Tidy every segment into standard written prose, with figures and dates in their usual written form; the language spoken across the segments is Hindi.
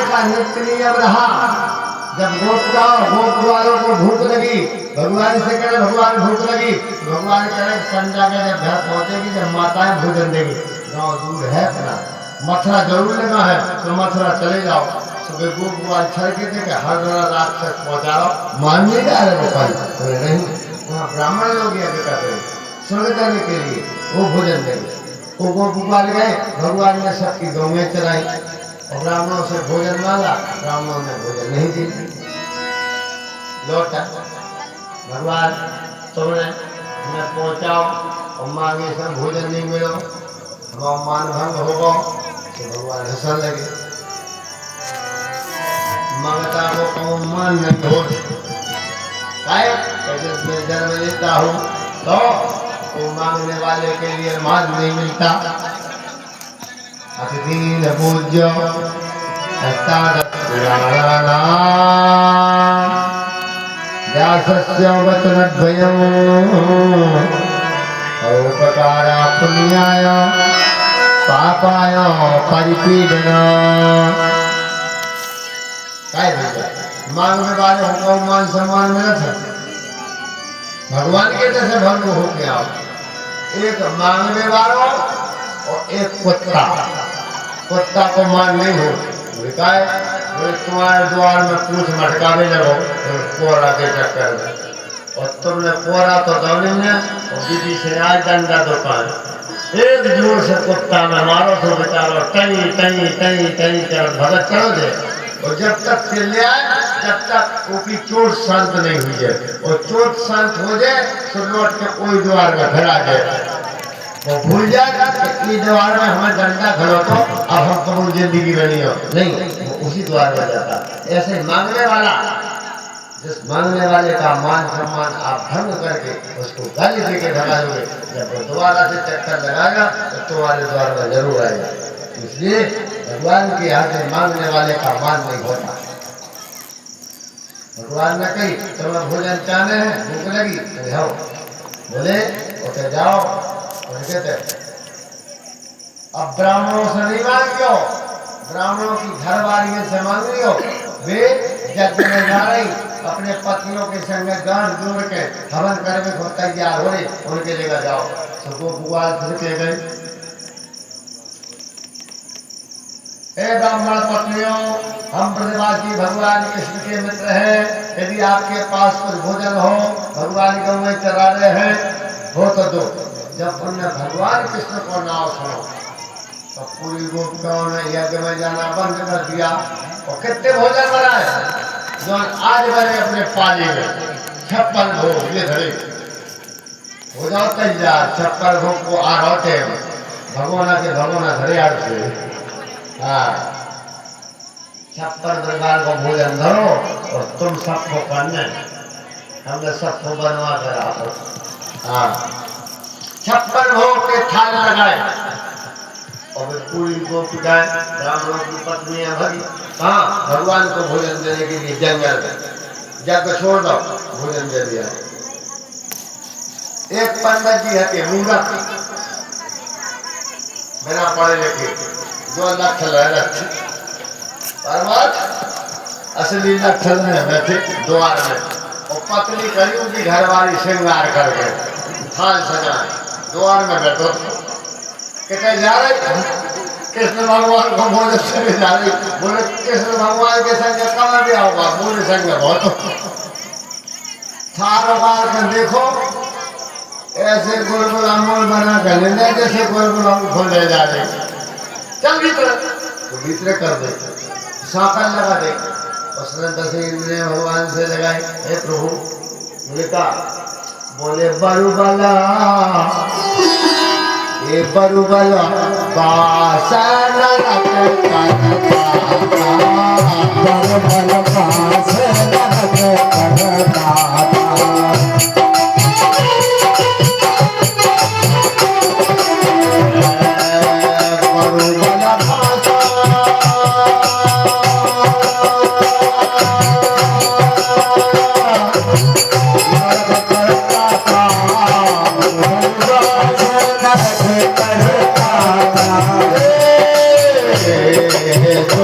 का नित्य नियम रहा। जब गोप वालों को भूख लगी, भगवान से कहे भगवान भूख लगी, भगवान कहे संध्या के जब घर पहुंचेगी जब माताएं भोजन देगी। गाँव दूर है अपना, मथुरा जरूर लेना है तो मथुरा चले जाओ। सुबह गोप छड़ के थे कि हर रात तक पहुँचा रहा, मान नहीं जा रहे गोपाल नहीं, वहाँ ब्राह्मण लोग ये कहते हैं स्वर्ग जाने के लिए वो भोजन देंगे। वो गोपाल गए, भगवान ने सबकी गौएं चलाई और ब्राह्मणों से भोजन मांगा, ब्राह्मणों ने भोजन नहीं दी। लौटा भगवान तुमने हमें पहुंचाओ और मांगे सब भोजन नहीं मिलो, हमारा मान भंग होगा। तो भगवान हंसने लगे, मांगता को मान नहीं हो, मैं जन्म लेता हूँ तो वो मांगने वाले के लिए मान नहीं मिलता। अतिदीन पूज्य व्यासस्य वचनद्वयम् औपकारा पुण्याय पापाय परिपीडना। मांगने वाले को मान सम्मान मिला था, भगवान के जैसे भंग हो गया। एक मांगने वालों और एक कुत्ता को मान नहीं हो, तुम्हारे द्वार में पूछ मटकावे लगो कोरा के चक्कर में, और तुमने कोरा तो दौनी ने और दीदी से आज डंडा दुकान एक जोर से कुत्ता में मारो तो बेचारो टई टई टई टई कर भगत करो दे। और जब तक चिल्ले आए जब तक उसकी चोट शांत नहीं हुई है, और चोट शांत हो जाए तो लौट के कोई द्वार में फिर आ जाए। वो भूल जाए कि द्वार में हमें डंडा खड़ो तो अब हम कबूल जिंदगी बनी हो नहीं, वो उसी द्वार में जाता। ऐसे मांगने वाला, जिस मांगने वाले का मान सम्मान आप भंग करके उसको गाली दे के भगा दोगे, जब वो दोबारा से चक्कर लगाएगा तो तुम्हारे द्वार में जरूर आएगा। इसलिए भगवान के यहाँ से मांगने वाले का मान नहीं होता। भगवान ने कही तुम्हें भोजन चाहने हैं, भूख लगी तो जाओ, बोले उठे जाओ। कहते अब ब्राह्मणों से नहीं मांगियो, ब्राह्मणों की घरवाली से मांगियो। वे यज्ञ में जा रही अपने पत्नियों के संग गांठ जोड़ के हवन करने को तैयार हो रही, उनके जगह जाओ। सबको भगवान फिर के गए, हे ब्राह्मण पत्नियों, हम ब्रजवासी भगवान कृष्ण के मित्र हैं, यदि आपके पास कुछ भोजन हो, भगवान को में चला रहे हैं हो तो दो। जब उनने भगवान कृष्ण को नाम सुनो तो पूरी गोपिकाओं ने यज्ञ में जाना बंद कर दिया। और कितने भोजन बनाए जो आज बने अपने पाली में 56 भोग ये धरे हो जाओ तैयार। 56 भोग को आरोते भगवाना धरे आड़ से 56 प्रकार को भोजन धरो और तुम सबको करने, हमने सबको बनवा कर आओ। 56 भोग के थाल लगाए और पूरी गोपिकाएं ब्राह्मणों की पत्नियां भरी कहाँ भगवान को भोजन देने के लिए जंगल में, जग छोड़ दो भोजन दे दिया। एक पंडित जी है के मूर्ख बिना पढ़े लिखे जो लक्ष्य असली लक्ष्य में बैठे द्वार में, और पत्नी करी उनकी घरवाली श्रृंगार करके थाल सजाए द्वार में बैठो। कहते जा रहे कृष्ण भगवान को भोजन से जा रही, बोले कृष्ण भगवान के संग कहाँ भी आओगा, बोले संग बहुत थाल उगार कर देखो ऐसे गुलगुल अमूल बना कर ले जैसे गुलगुल अमूल खोले जा रहे। चल भीतर तो भीतर कर दे, साकर लगा दे। उसने 10 इंद्रिय भगवान से लगाई, हे प्रभु बोलेगा बोले बरुबला ये बरुबला बासन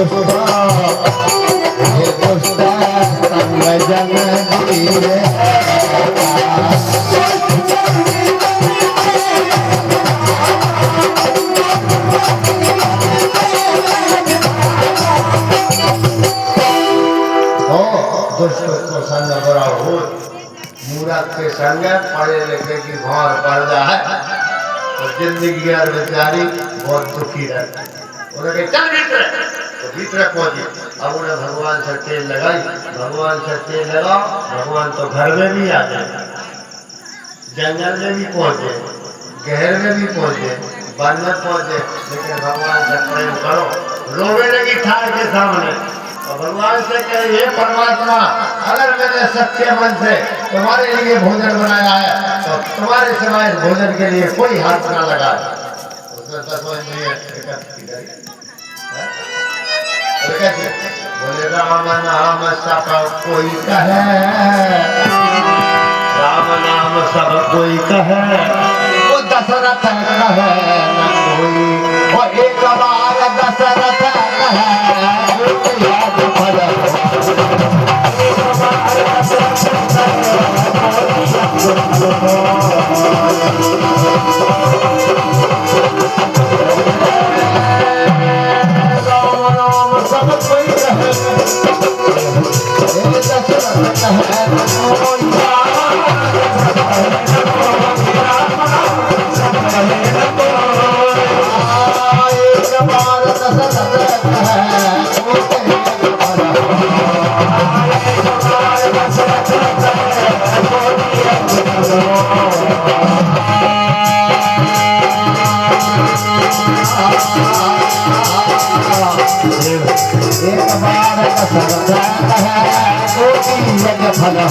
Bye. मूरत के संग पढ़े लिखे की भौर पड़ जाए तो जिंदगी और बेचारी बहुत दुखी रहती। उन्हें चल भीतर तो भीतर पहुंची। अब उन्हें भगवान से तेल लगाई, भगवान से तेल लगाओ, भगवान तो घर में भी आ गए, जंगल में भी पहुंचे, गहर में भी पहुंचे, वन में पहुंचे, लेकिन भगवान से प्रेम करो। रोवे लगी ठार के सामने और भगवान से कहे हे परमात्मा, अगर मैंने सच्चे मन से तुम्हारे लिए भोजन बनाया है तो तुम्हारे सिवाय भोजन के लिए कोई हाथ ना लगाए। बोले राम नाम सब कोई कहे, राम नाम सब कोई कहे, वो दशरथ कहे न कोई, वो एक बार दशरथ कहे याद भला। फल हो